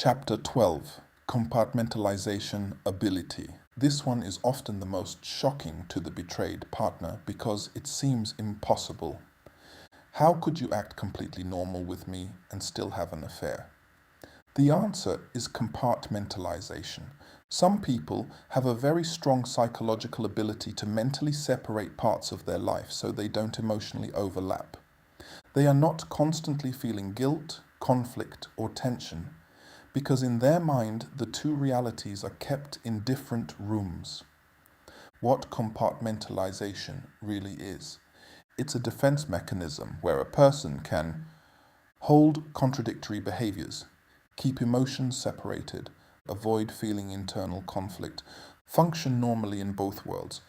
Chapter 12, Compartmentalization Ability. This one is often the most shocking to the betrayed partner because it seems impossible. How could you act completely normal with me and still have an affair? The answer is compartmentalization. Some people have a very strong psychological ability to mentally separate parts of their life so they don't emotionally overlap. They are not constantly feeling guilt, conflict, or tension because in their mind the two realities are kept in different rooms. What compartmentalization really is. It's a defense mechanism where a person can hold contradictory behaviors, keep emotions separated, avoid feeling internal conflict, function normally in both worlds.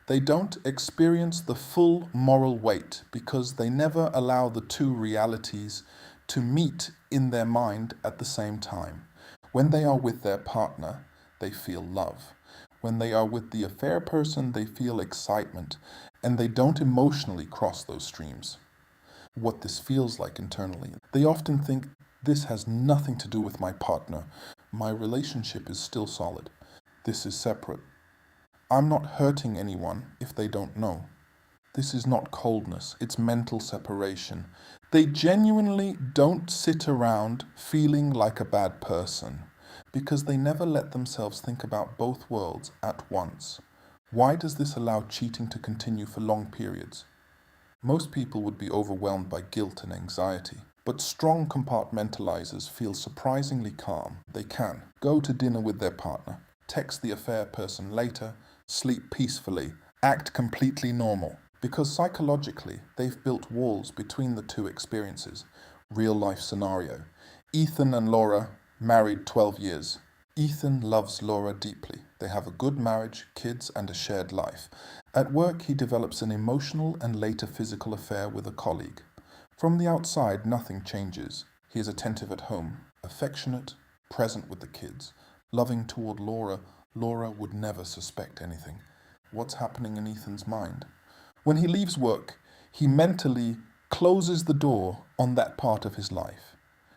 They don't experience the full moral weight because they never allow the two realities to meet in their mind at the same time. When they are with their partner, they feel love. When they are with the affair person, they feel excitement, and they don't emotionally cross those streams. What this feels like internally. They often think, this has nothing to do with my partner. My relationship is still solid. This is separate. I'm not hurting anyone if they don't know. This is not coldness, it's mental separation. They genuinely don't sit around feeling like a bad person because they never let themselves think about both worlds at once. Why does this allow cheating to continue for long periods? Most people would be overwhelmed by guilt and anxiety, but strong compartmentalizers feel surprisingly calm. They can go to dinner with their partner, text the affair person later, sleep peacefully, act completely normal. Because psychologically, they've built walls between the two experiences. Real life scenario. Ethan and Laura, married 12 years. Ethan loves Laura deeply. They have a good marriage, kids, and a shared life. At work, he develops an emotional and later physical affair with a colleague. From the outside, nothing changes. He is attentive at home, affectionate, present with the kids, loving toward Laura. Laura would never suspect anything. What's happening in Ethan's mind? When he leaves work, he mentally closes the door on that part of his life.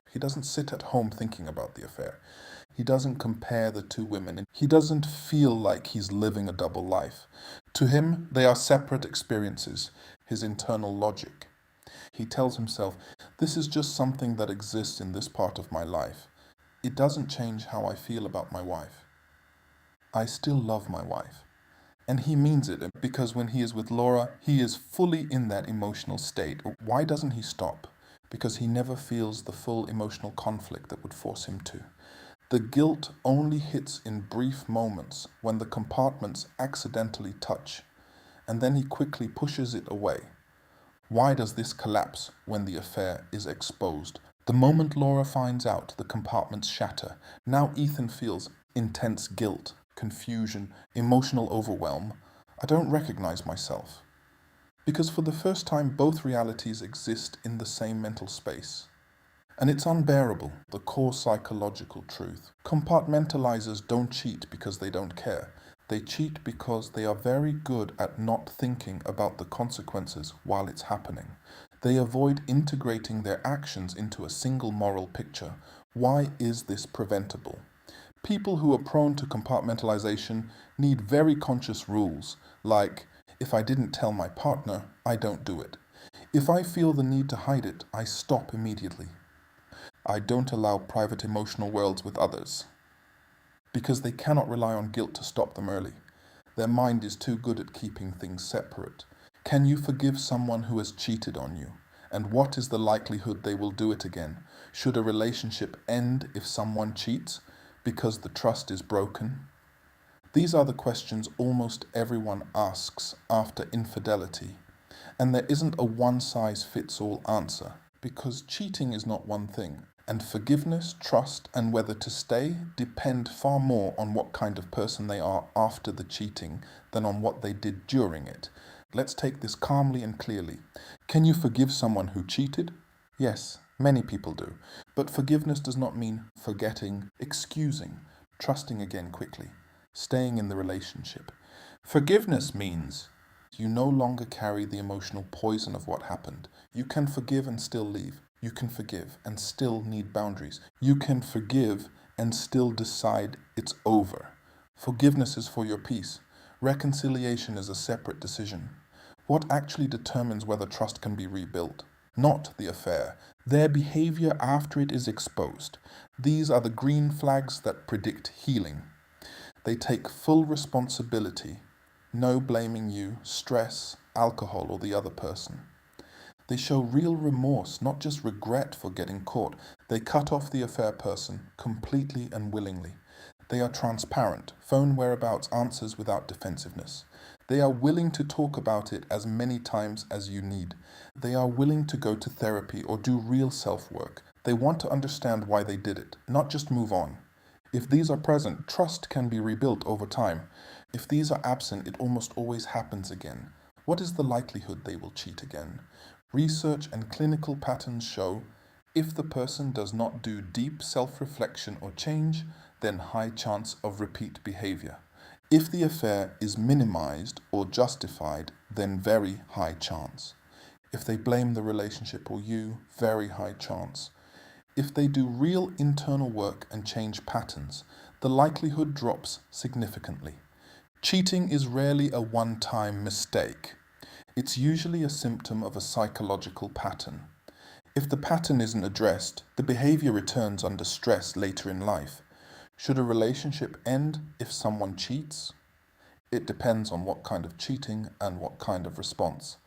He doesn't sit at home thinking about the affair. He doesn't compare the two women. He doesn't feel like he's living a double life. To him, they are separate experiences, his internal logic. He tells himself, this is just something that exists in this part of my life. It doesn't change how I feel about my wife. I still love my wife. And he means it because when he is with Laura, he is fully in that emotional state. Why doesn't he stop? Because he never feels the full emotional conflict that would force him to. The guilt only hits in brief moments when the compartments accidentally touch, and then he quickly pushes it away. Why does this collapse when the affair is exposed? The moment Laura finds out, the compartments shatter. Now Ethan feels intense guilt, confusion, emotional overwhelm. I don't recognize myself. Because for the first time, both realities exist in the same mental space. And it's unbearable, the core psychological truth. Compartmentalizers don't cheat because they don't care. They cheat because they are very good at not thinking about the consequences while it's happening. They avoid integrating their actions into a single moral picture. Why is this preventable? People who are prone to compartmentalization need very conscious rules, like, if I didn't tell my partner, I don't do it. If I feel the need to hide it, I stop immediately. I don't allow private emotional worlds with others, because they cannot rely on guilt to stop them early. Their mind is too good at keeping things separate. Can you forgive someone who has cheated on you? And what is the likelihood they will do it again? Should a relationship end if someone cheats because the trust is broken? These are the questions almost everyone asks after infidelity. And there isn't a one-size-fits-all answer, because cheating is not one thing. And forgiveness, trust, and whether to stay depend far more on what kind of person they are after the cheating than on what they did during it. Let's take this calmly and clearly. Can you forgive someone who cheated? Yes, many people do. But forgiveness does not mean forgetting, excusing, trusting again quickly, staying in the relationship. Forgiveness means you no longer carry the emotional poison of what happened. You can forgive and still leave. You can forgive and still need boundaries. You can forgive and still decide it's over. Forgiveness is for your peace. Reconciliation is a separate decision. What actually determines whether trust can be rebuilt? Not the affair, their behavior after it is exposed. These are the green flags that predict healing. They take full responsibility. No blaming you, stress, alcohol, or the other person. They show real remorse, not just regret for getting caught. They cut off the affair person completely and willingly. They are transparent, phone whereabouts answers without defensiveness. They are willing to talk about it as many times as you need. They are willing to go to therapy or do real self-work. They want to understand why they did it, not just move on. If these are present, trust can be rebuilt over time. If these are absent, it almost always happens again. What is the likelihood they will cheat again? Research and clinical patterns show if the person does not do deep self-reflection or change, then high chance of repeat behavior. If the affair is minimized or justified, then very high chance. If they blame the relationship or you, very high chance. If they do real internal work and change patterns, the likelihood drops significantly. Cheating is rarely a one-time mistake. It's usually a symptom of a psychological pattern. If the pattern isn't addressed, the behavior returns under stress later in life. Should a relationship end if someone cheats? It depends on what kind of cheating and what kind of response.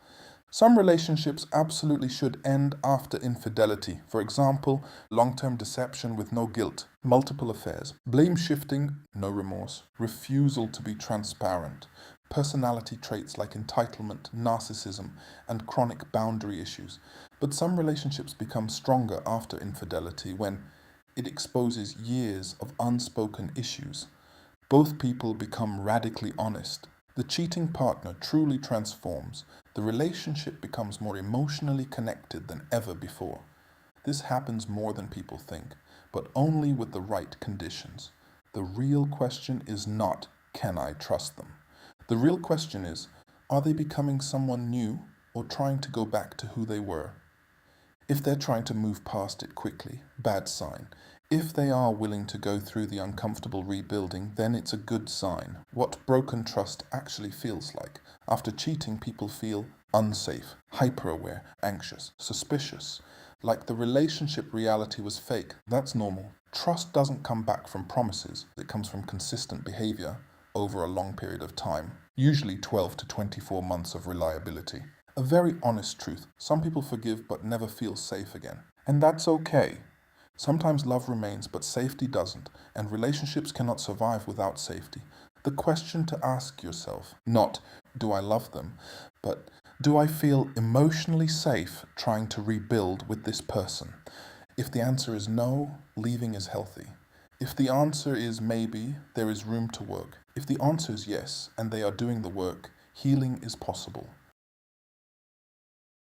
Some relationships absolutely should end after infidelity. For example, long-term deception with no guilt, multiple affairs, blame shifting, no remorse, refusal to be transparent, personality traits like entitlement, narcissism, and chronic boundary issues. But some relationships become stronger after infidelity when it exposes years of unspoken issues. Both people become radically honest. The cheating partner truly transforms. The relationship becomes more emotionally connected than ever before. This happens more than people think, but only with the right conditions. The real question is not, can I trust them? The real question is, are they becoming someone new or trying to go back to who they were? If they're trying to move past it quickly, bad sign. If they are willing to go through the uncomfortable rebuilding, then it's a good sign. What broken trust actually feels like. After cheating, people feel unsafe, hyper-aware, anxious, suspicious. Like the relationship reality was fake. That's normal. Trust doesn't come back from promises. It comes from consistent behavior over a long period of time. Usually 12 to 24 months of reliability. A very honest truth. Some people forgive but never feel safe again. And that's okay. Sometimes love remains, but safety doesn't, and relationships cannot survive without safety. The question to ask yourself, not, do I love them, but do I feel emotionally safe trying to rebuild with this person? If the answer is no, leaving is healthy. If the answer is maybe, there is room to work. If the answer is yes, and they are doing the work, healing is possible.